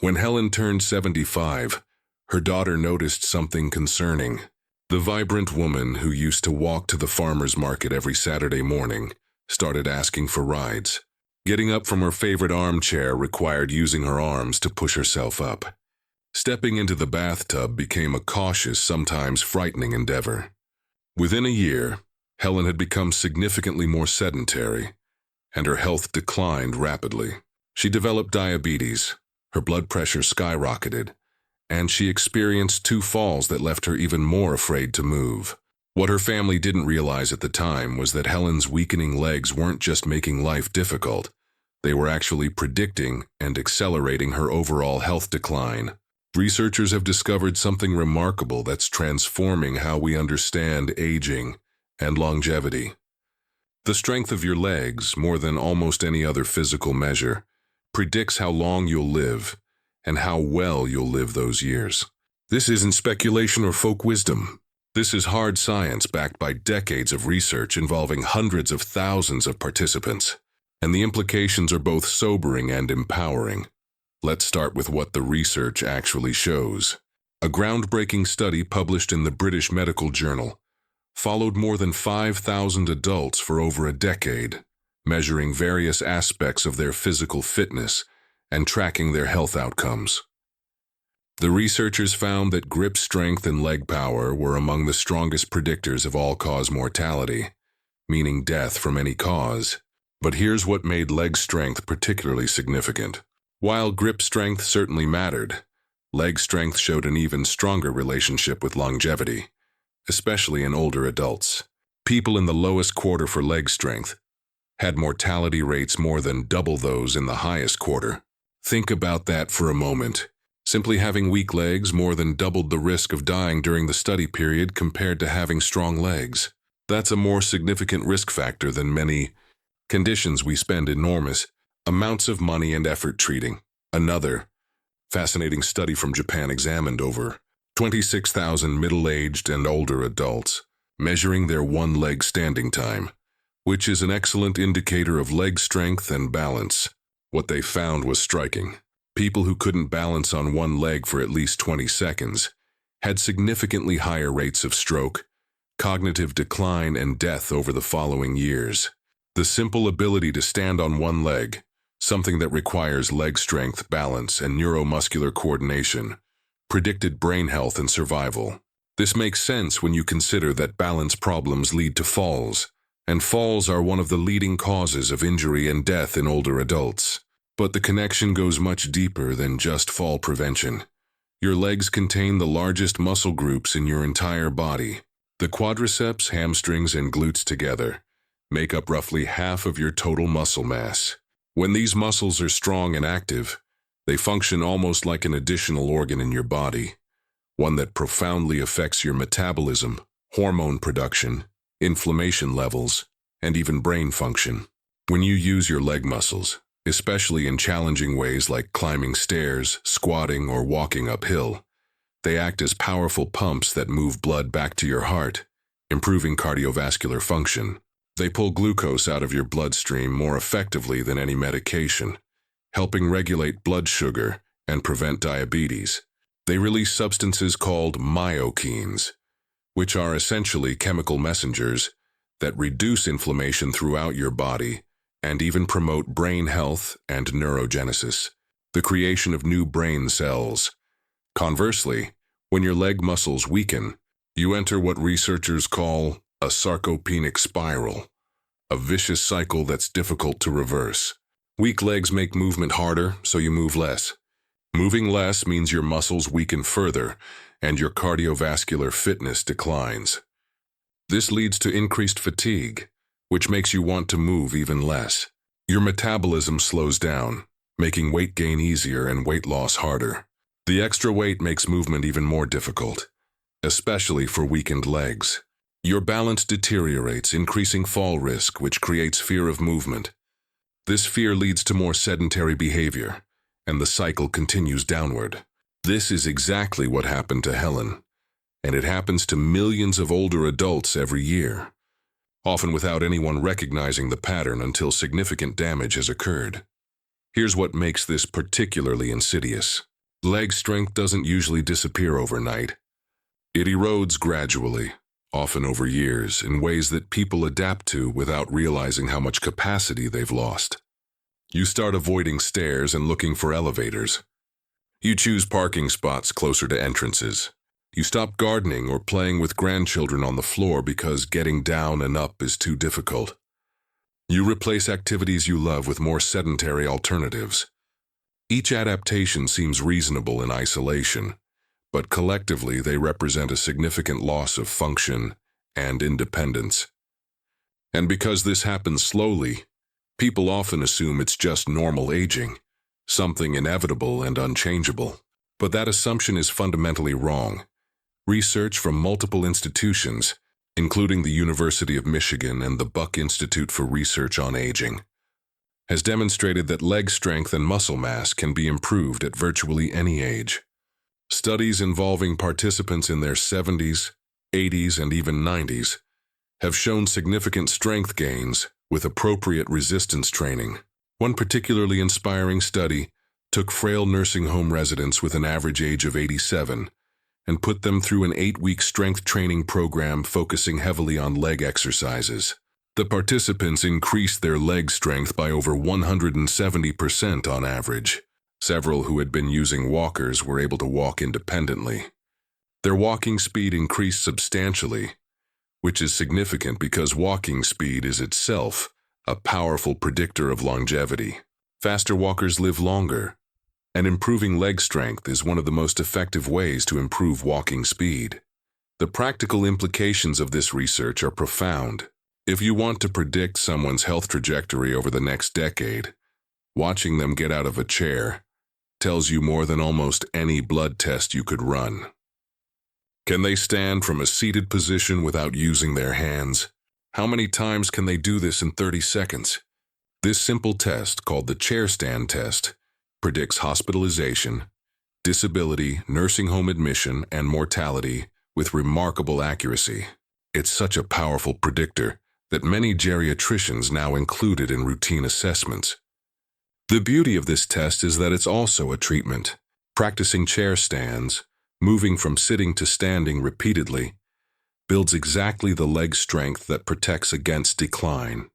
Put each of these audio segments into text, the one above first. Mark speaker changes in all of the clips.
Speaker 1: When Helen turned 75, her daughter noticed something concerning. The vibrant woman who used to walk to the farmer's market every Saturday morning started asking for rides. Getting up from her favorite armchair required using her arms to push herself up. Stepping into the bathtub became a cautious, sometimes frightening endeavor. Within a year, Helen had become significantly more sedentary, and her health declined rapidly. She developed diabetes, her blood pressure skyrocketed, and she experienced 2 falls that left her even more afraid to move. What her family didn't realize at the time was that Helen's weakening legs weren't just making life difficult, they were actually predicting and accelerating her overall health decline. Researchers have discovered something remarkable that's transforming how we understand aging and longevity. The strength of your legs, more than almost any other physical measure, predicts how long you'll live and how well you'll live those years. This isn't speculation or folk wisdom. This is hard science backed by decades of research involving hundreds of thousands of participants, and the implications are both sobering and empowering. Let's start with what the research actually shows. A groundbreaking study published in the British Medical Journal followed more than 5,000 adults for over a decade, measuring various aspects of their physical fitness and tracking their health outcomes. The researchers found that grip strength and leg power were among the strongest predictors of all-cause mortality, meaning death from any cause. But here's what made leg strength particularly significant. While grip strength certainly mattered, leg strength showed an even stronger relationship with longevity, especially in older adults. People in the lowest quarter for leg strength had mortality rates more than double those in the highest quarter. Think about that for a moment. Simply having weak legs more than doubled the risk of dying during the study period compared to having strong legs. That's a more significant risk factor than many conditions we spend enormous amounts of money and effort treating. Another fascinating study from Japan examined over 26,000 middle-aged and older adults, measuring their one-leg standing time, which is an excellent indicator of leg strength and balance. What they found was striking. People who couldn't balance on one leg for at least 20 seconds had significantly higher rates of stroke, cognitive decline, and death over the following years. The simple ability to stand on one leg, something that requires leg strength, balance, and neuromuscular coordination, predicted brain health and survival. This makes sense when you consider that balance problems lead to falls, and falls are one of the leading causes of injury and death in older adults. But the connection goes much deeper than just fall prevention. Your legs contain the largest muscle groups in your entire body. The quadriceps, hamstrings, and glutes together make up roughly half of your total muscle mass. When these muscles are strong and active, they function almost like an additional organ in your body, one that profoundly affects your metabolism, hormone production, inflammation levels, and even brain function. When you use your leg muscles, especially in challenging ways like climbing stairs, squatting, or walking uphill, they act as powerful pumps that move blood back to your heart, improving cardiovascular function. They pull glucose out of your bloodstream more effectively than any medication, helping regulate blood sugar and prevent diabetes. They release substances called myokines, which are essentially chemical messengers that reduce inflammation throughout your body and even promote brain health and neurogenesis, the creation of new brain cells. Conversely, when your leg muscles weaken, you enter what researchers call a sarcopenic spiral, a vicious cycle that's difficult to reverse. Weak legs make movement harder, so you move less. Moving less means your muscles weaken further, and your cardiovascular fitness declines. This leads to increased fatigue, which makes you want to move even less. Your metabolism slows down, making weight gain easier and weight loss harder. The extra weight makes movement even more difficult, especially for weakened legs. Your balance deteriorates, increasing fall risk, which creates fear of movement. This fear leads to more sedentary behavior, and the cycle continues downward. This is exactly what happened to Helen, and it happens to millions of older adults every year, often without anyone recognizing the pattern until significant damage has occurred. Here's what makes this particularly insidious. Leg strength doesn't usually disappear overnight. It erodes gradually, often over years, in ways that people adapt to without realizing how much capacity they've lost. You start avoiding stairs and looking for elevators. You choose parking spots closer to entrances. You stop gardening or playing with grandchildren on the floor because getting down and up is too difficult. You replace activities you love with more sedentary alternatives. Each adaptation seems reasonable in isolation, but collectively they represent a significant loss of function and independence. And because this happens slowly, people often assume it's just normal aging, something inevitable and unchangeable. But that assumption is fundamentally wrong. Research from multiple institutions, including the University of Michigan and the Buck Institute for Research on Aging, has demonstrated that leg strength and muscle mass can be improved at virtually any age. Studies involving participants in their 70s, 80s, and even 90s have shown significant strength gains with appropriate resistance training. One particularly inspiring study took frail nursing home residents with an average age of 87 and put them through an 8-week strength training program focusing heavily on leg exercises. The participants increased their leg strength by over 170% on average. Several who had been using walkers were able to walk independently. Their walking speed increased substantially, which is significant because walking speed is itself a powerful predictor of longevity. Faster walkers live longer, and improving leg strength is one of the most effective ways to improve walking speed. The practical implications of this research are profound. If you want to predict someone's health trajectory over the next decade, watching them get out of a chair tells you more than almost any blood test you could run. Can they stand from a seated position without using their hands? How many times can they do this in 30 seconds? This simple test, called the chair stand test, predicts hospitalization, disability, nursing home admission, and mortality with remarkable accuracy. It's such a powerful predictor that many geriatricians now include it in routine assessments. The beauty of this test is that it's also a treatment. Practicing chair stands, moving from sitting to standing repeatedly, builds exactly the leg strength that protects against decline.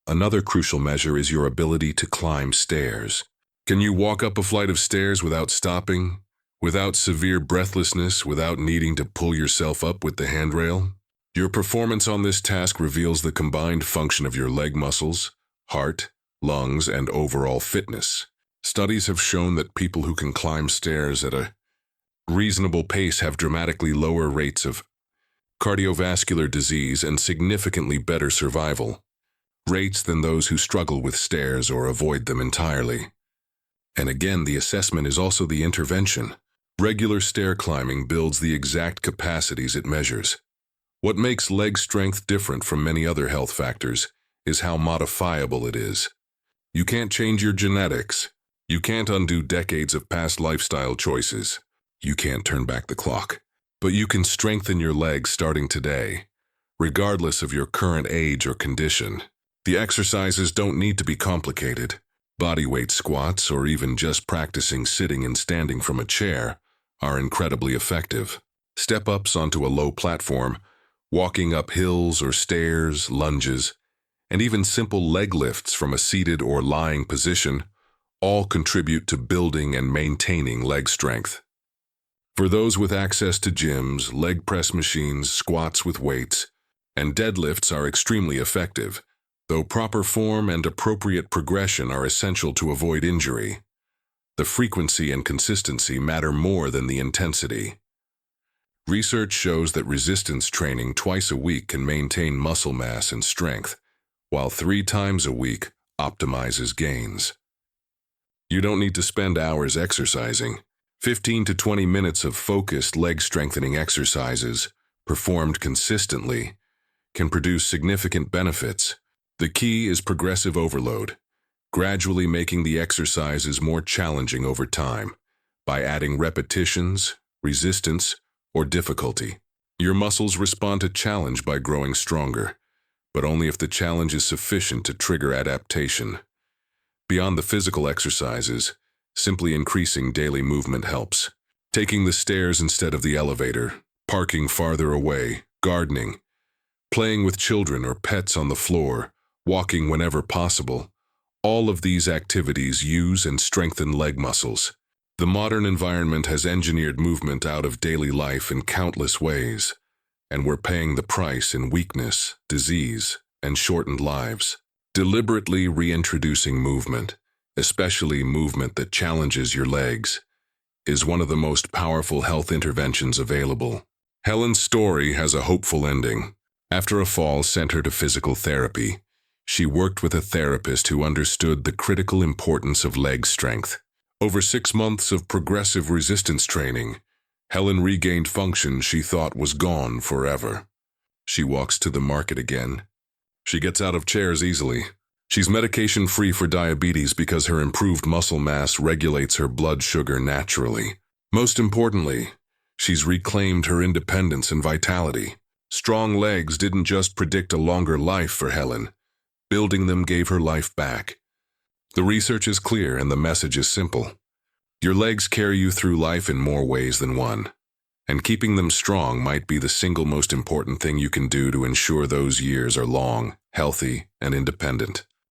Speaker 1: Another crucial measure is your ability to climb stairs. Can you walk up a flight of stairs without stopping, without severe breathlessness, without needing to pull yourself up with the handrail? Your performance on this task reveals the combined function of your leg muscles, heart, lungs, and overall fitness. Studies have shown that people who can climb stairs at a reasonable pace have dramatically lower rates of cardiovascular disease and significantly better survival rates than those who struggle with stairs or avoid them entirely. And again, the assessment is also the intervention. Regular stair climbing builds the exact capacities it measures. What makes leg strength different from many other health factors is how modifiable it is. You can't change your genetics. You can't undo decades of past lifestyle choices. You can't turn back the clock. But you can strengthen your legs starting today, regardless of your current age or condition. The exercises don't need to be complicated. Bodyweight squats, or even just practicing sitting and standing from a chair, are incredibly effective. Step-ups onto a low platform, walking up hills or stairs, lunges, and even simple leg lifts from a seated or lying position all contribute to building and maintaining leg strength. For those with access to gyms, leg press machines, squats with weights, and deadlifts are extremely effective, though proper form and appropriate progression are essential to avoid injury. The frequency and consistency matter more than the intensity. Research shows that resistance training twice a week can maintain muscle mass and strength, while 3 times a week optimizes gains. You don't need to spend hours exercising. 15 to 20 minutes of focused leg strengthening exercises, performed consistently, can produce significant benefits. The key is progressive overload, gradually making the exercises more challenging over time by adding repetitions, resistance, or difficulty. Your muscles respond to challenge by growing stronger, but only if the challenge is sufficient to trigger adaptation. Beyond the physical exercises, Simply increasing daily movement helps. Taking the stairs instead of the elevator, parking farther away, gardening, playing with children or pets on the floor, walking whenever possible. All of these activities use and strengthen leg muscles. The modern environment has engineered movement out of daily life in countless ways, and we're paying the price in weakness, disease, and shortened lives. Deliberately reintroducing movement, especially movement that challenges your legs, is one of the most powerful health interventions available. Helen's story has a hopeful ending. After a fall sent her to physical therapy, she worked with a therapist who understood the critical importance of leg strength. Over 6 months of progressive resistance training, Helen regained function she thought was gone forever. She walks to the market again. She gets out of chairs easily. She's medication-free for diabetes because her improved muscle mass regulates her blood sugar naturally. Most importantly, she's reclaimed her independence and vitality. Strong legs didn't just predict a longer life for Helen. Building them gave her life back. The research is clear and the message is simple. Your legs carry you through life in more ways than one, and keeping them strong might be the single most important thing you can do to ensure those years are long, healthy, and independent.